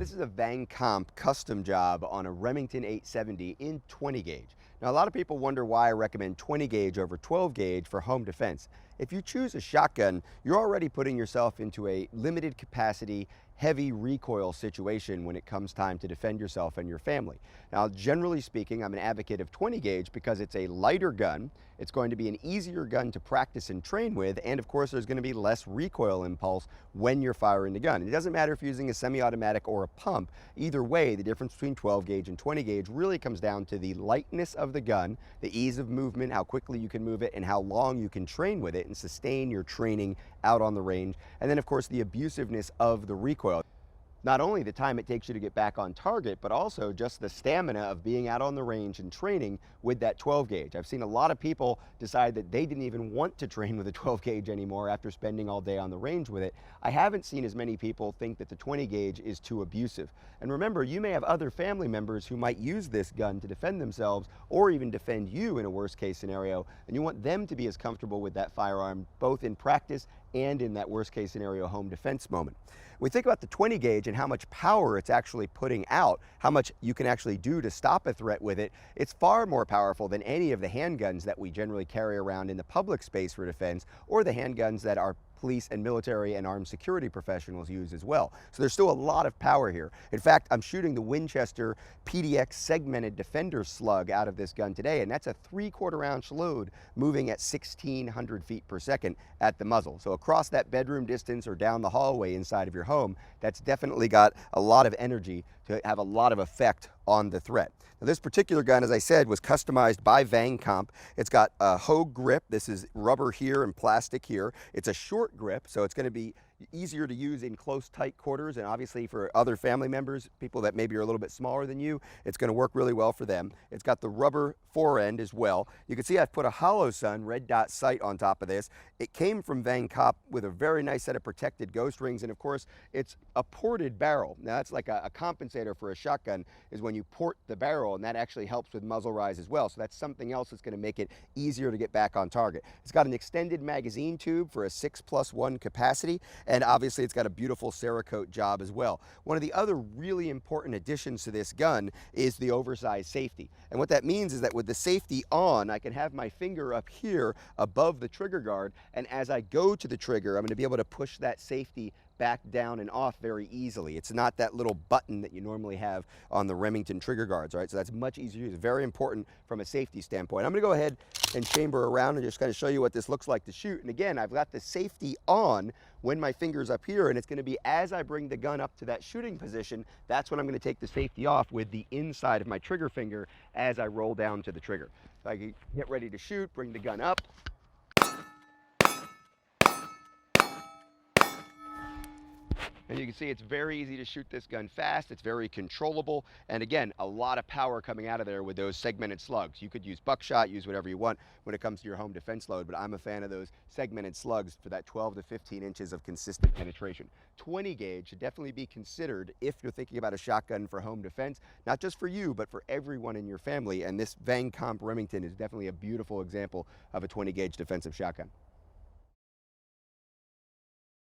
This is a Vang Comp custom job on a Remington 870 in 20 gauge. Now, a lot of people wonder why I recommend 20 gauge over 12 gauge for home defense. If you choose a shotgun, you're already putting yourself into a limited capacity, heavy recoil situation when it comes time to defend yourself and your family. Now, generally speaking, I'm an advocate of 20 gauge because it's a lighter gun. It's going to be an easier gun to practice and train with, and of course, there's going to be less recoil impulse when you're firing the gun. It doesn't matter if you're using a semi-automatic or a pump. Either way, the difference between 12 gauge and 20 gauge really comes down to the lightness of the gun, the ease of movement, how quickly you can move it, and how long you can train with it and sustain your training out on the range. And then, of course, the abusiveness of the recoil. Not only the time it takes you to get back on target, but also just the stamina of being out on the range and training with that 12 gauge. I've seen a lot of people decide that they didn't even want to train with a 12 gauge anymore after spending all day on the range with it. I haven't seen as many people think that the 20 gauge is too abusive. And remember, you may have other family members who might use this gun to defend themselves or even defend you in a worst case scenario, and you want them to be as comfortable with that firearm both in practice and in that worst case scenario home defense moment. When we think about the 20 gauge and how much power it's actually putting out, how much you can actually do to stop a threat with it, it's far more powerful than any of the handguns that we generally carry around in the public space for defense, or the handguns that our police and military and armed security professionals use as well. So there's still a lot of power here. In fact, I'm shooting the Winchester PDX segmented defender slug out of this gun today, and that's a 3/4 ounce load moving at 1,600 feet per second at the muzzle. So across that bedroom distance or down the hallway inside of your home, that's definitely got a lot of energy to have a lot of effect on the threat. Now, this particular gun, as I said, was customized by Vang Comp. It's got a Hogue grip. This is rubber here and plastic here. It's a short grip, so it's going to be easier to use in close, tight quarters, and obviously for other family members, people that maybe are a little bit smaller than you, it's going to work really well for them. It's got the rubber forend as well. You can see I've put a Hollow Sun red dot sight on top of this. It came from Vang Comp with a very nice set of protected ghost rings, and of course, it's a ported barrel. Now, that's like a compensator for a shotgun, is when you port the barrel, and that actually helps with muzzle rise as well. So that's something else that's going to make it easier to get back on target. It's got an extended magazine tube for a 6+1 capacity, and obviously it's got a beautiful Cerakote job as well. One of the other really important additions to this gun is the oversized safety. And what that means is that with the safety on, I can have my finger up here above the trigger guard, and as I go to the trigger, I'm going to be able to push that safety back down and off very easily. It's not that little button that you normally have on the Remington trigger guards, right? So that's much easier to use. Very important from a safety standpoint. I'm going to go ahead and chamber around and just kind of show you what this looks like to shoot. And again, I've got the safety on when my finger's up here, and it's going to be as I bring the gun up to that shooting position, that's when I'm going to take the safety off with the inside of my trigger finger as I roll down to the trigger. So I can get ready to shoot, bring the gun up. And you can see it's very easy to shoot this gun fast. It's very controllable. And again, a lot of power coming out of there with those segmented slugs. You could use buckshot, use whatever you want when it comes to your home defense load, but I'm a fan of those segmented slugs for that 12 to 15 inches of consistent penetration. 20 gauge should definitely be considered if you're thinking about a shotgun for home defense, not just for you, but for everyone in your family. And this Vang Comp Remington is definitely a beautiful example of a 20 gauge defensive shotgun.